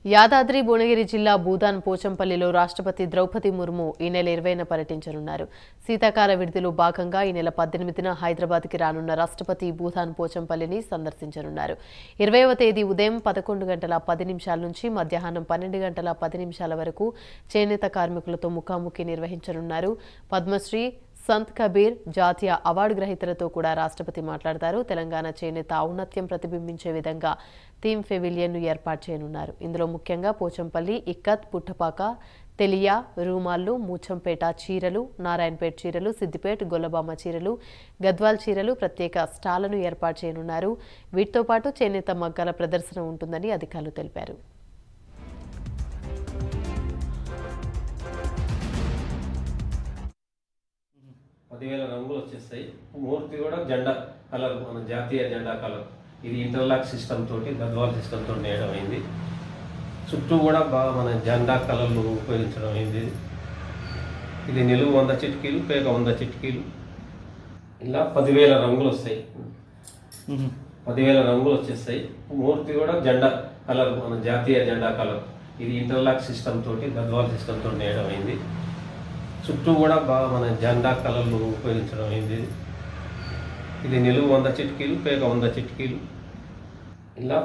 యాదాద్రి భువనగిరి జిల్లా భూదాన్ పోచంపల్లిలో రాష్ట్రపతి ద్రౌపది ముర్ము ఈ నెల 20న పర్యటించనున్నారు. శీతాకాల విడుదలలో భాగంగా ఈ నెల 18న హైదరాబాద్కి రానున్న రాష్ట్రపతి భూదాన్ పోచంపల్లిని సందర్శించనున్నారు. 20వ తేదీ ఉదయం 11:10 నుంచి మధ్యాహ్నం 12:10 వరకు చేనేత కార్మికులతో ముఖాముఖి నిర్వహించనున్నారు. పద్మశ్రీ సంత్ కబీర్ జాతీయ అవార్డు గ్రహీతలతో కూడా రాష్ట్రపతి మాట్లాడతారు. తెలంగాణ చేనేత ఔన్నత్యం ప్రతిబింబించే విధంగా థీమ్ పెవిలియన్ను ఏర్పాటు చేయనున్నారు. ఇందులో ముఖ్యంగా పోచంపల్లి, ఇక్కత్, పుట్టపాక, తెలియా, రూమాళ్లు, మూచంపేట చీరలు, నారాయణపేట చీరలు, సిద్దిపేట, గొల్లబామ చీరలు, గద్వాల్ చీరలు ప్రత్యేక స్టాళ్లను ఏర్పాటు చేయనున్నారు. వీటితో పాటు చేనేత మగ్గాల ప్రదర్శన ఉంటుందని అధికారులు తెలిపారు. రంగులు వచ్చేస్తాయి. మూర్తి కూడా జెండా కలర్, మన జాతీయ జెండా కలర్. ఇది ఇంటర్లాక్ సిస్టమ్ తోటి, గద్వాల్ సిస్టమ్ తోటి నేయడం అయింది. చుట్టూ కూడా బాగా మన జెండా కలర్లు ఉపయోగించడం అయింది. ఇది నిలువు 100 చిటికీలు, పేక 100 చిటికీలు. ఇలా 10,000 రంగులు వస్తాయి. 10,000 రంగులు వచ్చేస్తాయి. మూర్తి కూడా జెండా కలర్, మన జాతీయ జెండా కలర్. ఇది ఇంటర్లాక్ సిస్టమ్ తోటి, గద్వాల్ సిస్టమ్ తోటి నేయడం అయింది. చుట్టూ కూడా బాగా మన జెండా కలర్లు ఉపయోగించడం అయింది. ఇది నిలువు 100 చిటికీలు, పేక 100 చిటికీలు. ఇలా